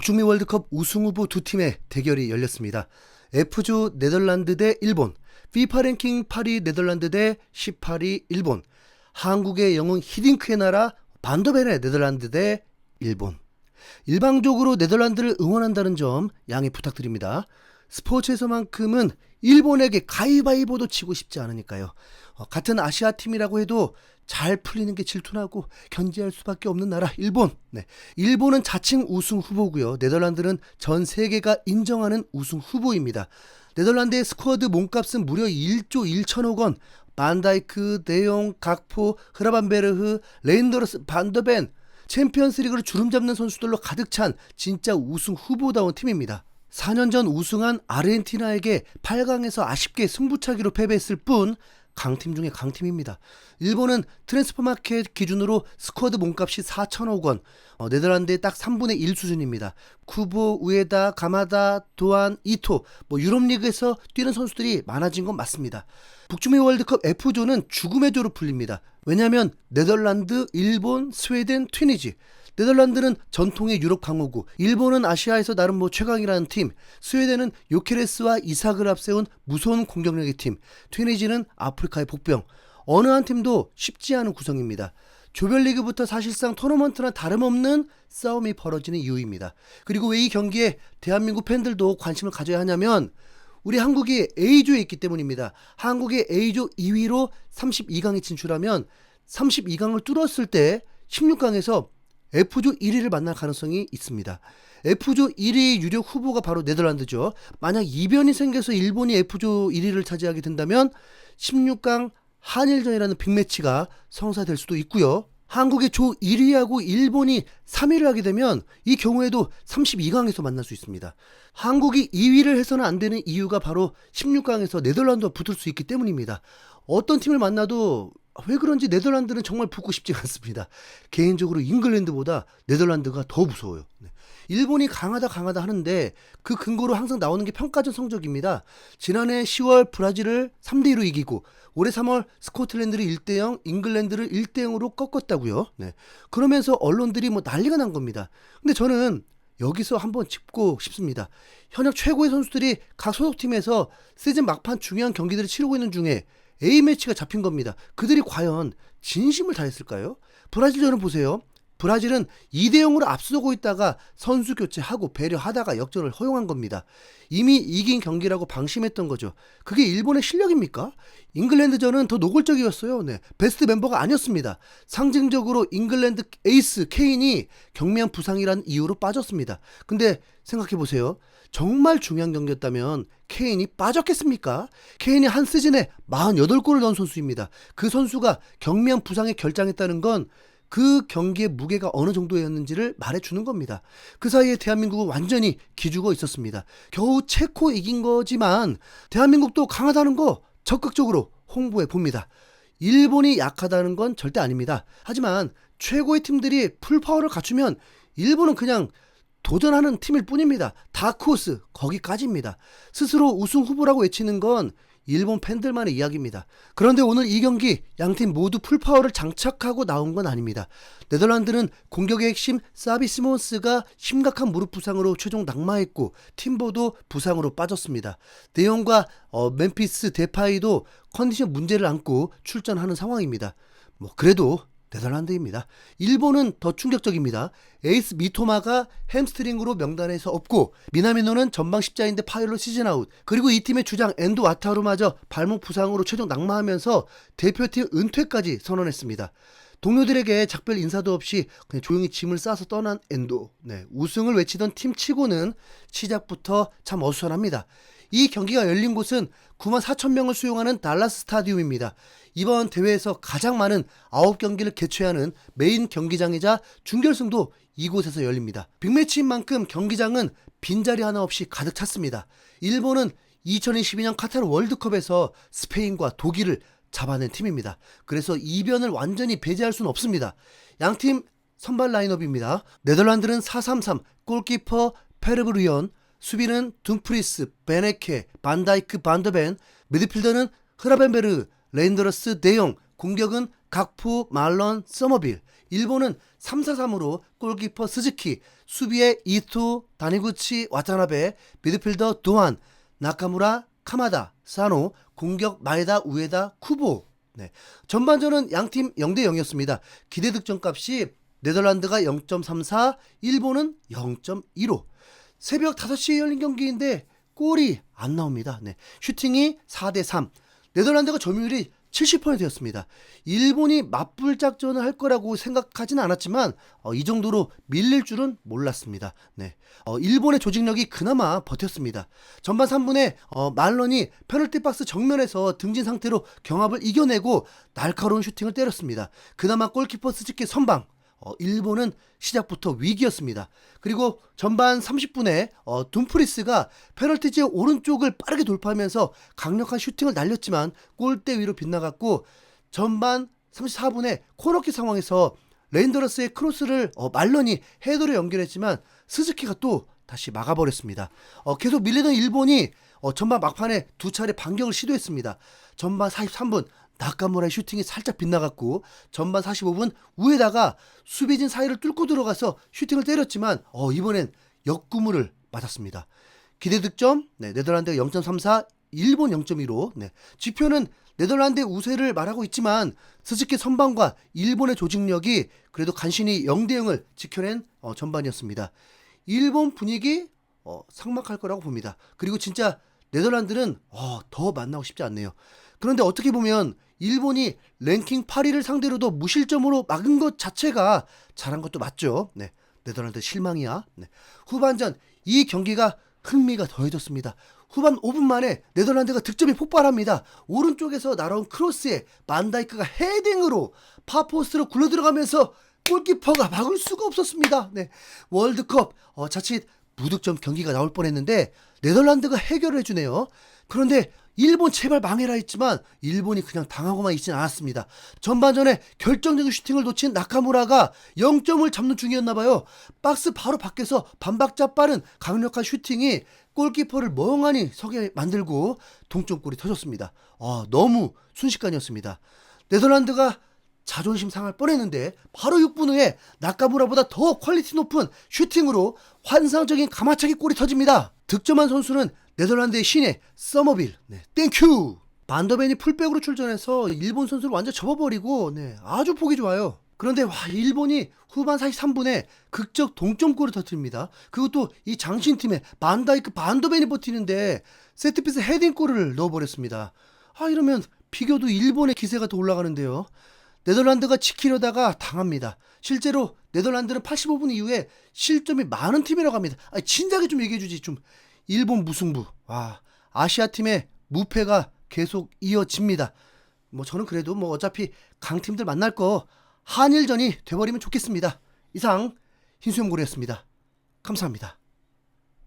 북중미 월드컵 우승 후보 두 팀의 대결이 열렸습니다. F조 네덜란드 대 일본, FIFA 랭킹 8위 네덜란드 대 18위 일본, 한국의 영웅 히딩크의 나라 반더벤의 네덜란드 대 일본. 일방적으로 네덜란드를 응원한다는 점 양해 부탁드립니다. 스포츠에서만큼은 일본에게 가위바위보도 치고 싶지 않으니까요. 같은 아시아 팀이라고 해도 잘 풀리는 게 질투나고 견제할 수밖에 없는 나라 일본. 일본은 자칭 우승 후보고요. 네덜란드는 전 세계가 인정하는 우승 후보입니다. 네덜란드의 스쿼드 몸값은 무려 1조 1천억 원. 반다이크, 데용, 각포, 흐라반베르흐, 레인더러스, 반더벤, 챔피언스리그를 주름잡는 선수들로 가득 찬 진짜 우승 후보다운 팀입니다. 4년 전 우승한 아르헨티나에게 8강에서 아쉽게 승부차기로 패배했을 뿐 강팀 중에 강팀입니다. 일본은 트랜스퍼마켓 기준으로 스쿼드 몸값이 4천억 원, 네덜란드의 딱 3분의 1 수준입니다. 쿠보, 우에다, 가마다, 도안, 이토, 유럽리그에서 뛰는 선수들이 많아진 건 맞습니다. 북중미 월드컵 F조는 죽음의 조로 풀립니다. 왜냐하면 네덜란드, 일본, 스웨덴, 튀니지. 네덜란드는 전통의 유럽 강호국, 일본은 아시아에서 나름 최강이라는 팀, 스웨덴은 요케레스와 이삭을 앞세운 무서운 공격력의 팀, 튀니지는 아프리카의 복병. 어느 한 팀도 쉽지 않은 구성입니다. 조별리그부터 사실상 토너먼트나 다름없는 싸움이 벌어지는 이유입니다. 그리고 왜 이 경기에 대한민국 팬들도 관심을 가져야 하냐면 우리 한국이 A조에 있기 때문입니다. 한국이 A조 2위로 32강에 진출하면 32강을 뚫었을 때 16강에서 F조 1위를 만날 가능성이 있습니다. F조 1위 유력 후보가 바로 네덜란드죠. 만약 이변이 생겨서 일본이 F조 1위를 차지하게 된다면 16강 한일전이라는 빅매치가 성사될 수도 있고요. 한국의 조 1위하고 일본이 3위를 하게 되면 이 경우에도 32강에서 만날 수 있습니다. 한국이 2위를 해서는 안 되는 이유가 바로 16강에서 네덜란드와 붙을 수 있기 때문입니다. 어떤 팀을 만나도 왜 그런지 네덜란드는 정말 붙고 싶지 않습니다. 개인적으로 잉글랜드보다 네덜란드가 더 무서워요. 일본이 강하다 하는데 그 근거로 항상 나오는 게 평가전 성적입니다. 지난해 10월 브라질을 3대2로 이기고 올해 3월 스코틀랜드를 1대0, 잉글랜드를 1대0으로 꺾었다고요. 그러면서 언론들이 난리가 난 겁니다. 근데 저는 여기서 한번 짚고 싶습니다. 현역 최고의 선수들이 각 소속팀에서 시즌 막판 중요한 경기들을 치르고 있는 중에 A매치가 잡힌 겁니다. 그들이 과연 진심을 다했을까요? 브라질전을 보세요. 브라질은 2대0으로 앞서고 있다가 선수 교체하고 배려하다가 역전을 허용한 겁니다. 이미 이긴 경기라고 방심했던 거죠. 그게 일본의 실력입니까? 잉글랜드전은 더 노골적이었어요. 베스트 멤버가 아니었습니다. 상징적으로 잉글랜드 에이스 케인이 경미한 부상이라는 이유로 빠졌습니다. 근데 생각해보세요. 정말 중요한 경기였다면 케인이 빠졌겠습니까? 케인이 한 시즌에 48골을 넣은 선수입니다. 그 선수가 경미한 부상에 결장했다는 건 그 경기의 무게가 어느 정도였는지를 말해주는 겁니다. 그 사이에 대한민국은 완전히 기죽어 있었습니다. 겨우 체코 이긴 거지만 대한민국도 강하다는 거 적극적으로 홍보해 봅니다. 일본이 약하다는 건 절대 아닙니다. 하지만 최고의 팀들이 풀파워를 갖추면 일본은 그냥 도전하는 팀일 뿐입니다. 다크호스 거기까지입니다. 스스로 우승 후보라고 외치는 건 일본 팬들만의 이야기입니다. 그런데 오늘 이 경기 양팀 모두 풀파워를 장착하고 나온 건 아닙니다. 네덜란드는 공격의 핵심 사비 시몬스가 심각한 무릎 부상으로 최종 낙마했고 팀보도 부상으로 빠졌습니다. 데용과 멤피스 데파이도 컨디션 문제를 안고 출전하는 상황입니다. 그래도 네덜란드입니다. 일본은 더 충격적입니다. 에이스 미토마가 햄스트링으로 명단에서 없고 미나미노는 전방 십자인대 파열로 시즌 아웃, 그리고 이 팀의 주장 엔도 와타루마저 발목 부상으로 최종 낙마하면서 대표팀 은퇴까지 선언했습니다. 동료들에게 작별 인사도 없이 그냥 조용히 짐을 싸서 떠난 엔도. 우승을 외치던 팀 치고는 시작부터 참 어수선합니다. 이 경기가 열린 곳은 94,000명을 수용하는 달라스 스타디움입니다. 이번 대회에서 가장 많은 9경기를 개최하는 메인 경기장이자 준결승도 이곳에서 열립니다. 빅매치인 만큼 경기장은 빈자리 하나 없이 가득 찼습니다. 일본은 2022년 카타르 월드컵에서 스페인과 독일을 잡아낸 팀입니다. 그래서 이변을 완전히 배제할 수는 없습니다. 양팀 선발 라인업입니다. 네덜란드는 4-3-3, 골키퍼 페르브르연, 수비는 둠프리스, 베네케, 반다이크, 반더벤, 미드필더는 흐라벤베르, 레인더러스, 데용, 공격은 각포, 말런, 서머빌. 일본은 3-4-3으로 골키퍼 스즈키, 수비에 이토, 다니구치, 와타나베, 미드필더 도안, 나카무라, 카마다, 사노, 공격 마에다, 우에다, 쿠보. 네. 전반전은 양팀 0-0이었습니다. 기대 득점값이 네덜란드가 0.34, 일본은 0.15. 새벽 5시에 열린 경기인데 골이 안 나옵니다. 네. 슈팅이 4-3. 네덜란드가 점유율이 70%였습니다. 일본이 맞불 작전을 할 거라고 생각하지는 않았지만 이 정도로 밀릴 줄은 몰랐습니다. 네. 일본의 조직력이 그나마 버텼습니다. 전반 3분에 말런이 페널티 박스 정면에서 등진 상태로 경합을 이겨내고 날카로운 슈팅을 때렸습니다. 그나마 골키퍼 스즈키 선방. 일본은 시작부터 위기였습니다. 그리고 전반 30분에 둠프리스가 페널티 지역 오른쪽을 빠르게 돌파하면서 강력한 슈팅을 날렸지만 골대 위로 빗나갔고, 전반 34분에 코너킥 상황에서 레인더러스의 크로스를 말런이 헤더로 연결했지만 스즈키가 또 다시 막아버렸습니다. 계속 밀리던 일본이 전반 막판에 두 차례 반격을 시도했습니다. 전반 43분 나카무라의 슈팅이 살짝 빗나갔고, 전반 45분 우에다가 수비진 사이를 뚫고 들어가서 슈팅을 때렸지만 이번엔 역구물을 맞았습니다. 기대 득점 네덜란드가 0.34, 일본 0.15. 지표는 네덜란드의 우세를 말하고 있지만 스즈키 선방과 일본의 조직력이 그래도 간신히 0-0을 지켜낸 전반이었습니다. 일본 분위기 삭막할 거라고 봅니다. 그리고 진짜 네덜란드는 더 만나고 싶지 않네요. 그런데 어떻게 보면 일본이 랭킹 8위를 상대로도 무실점으로 막은 것 자체가 잘한 것도 맞죠. 네덜란드 실망이야. 후반전 이 경기가 흥미가 더해졌습니다. 후반 5분 만에 네덜란드가 득점이 폭발합니다. 오른쪽에서 날아온 크로스에 반다이크가 헤딩으로 파포스트로 굴러들어가면서 골키퍼가 막을 수가 없었습니다. 월드컵 자칫 무득점 경기가 나올 뻔했는데 네덜란드가 해결을 해주네요. 그런데 일본 제발 망해라 했지만 일본이 그냥 당하고만 있진 않았습니다. 전반전에 결정적인 슈팅을 놓친 나카무라가 0점을 잡는 중이었나봐요. 박스 바로 밖에서 반박자 빠른 강력한 슈팅이 골키퍼를 멍하니 서게 만들고 동점골이 터졌습니다. 너무 순식간이었습니다. 네덜란드가 자존심 상할 뻔했는데 바로 6분 후에 나카무라보다 더 퀄리티 높은 슈팅으로 환상적인 가마차기 골이 터집니다. 득점한 선수는 네덜란드의 신예 서머빌. 땡큐. 반더벤이 풀백으로 출전해서 일본 선수를 완전 접어버리고 아주 보기 좋아요. 그런데 일본이 후반 43분에 극적 동점골을 터뜨립니다. 그것도 이 장신팀의 반다이크 반더벤이 버티는데 세트피스 헤딩골을 넣어버렸습니다. 이러면 비교도 일본의 기세가 더 올라가는데요. 네덜란드가 지키려다가 당합니다. 실제로 네덜란드는 85분 이후에 실점이 많은 팀이라고 합니다. 진작에 좀 얘기해주지. 좀 일본 무승부. 아시아팀의 무패가 계속 이어집니다. 저는 그래도 어차피 강팀들 만날 거 한일전이 돼버리면 좋겠습니다. 이상 흰수염고래였습니다. 감사합니다.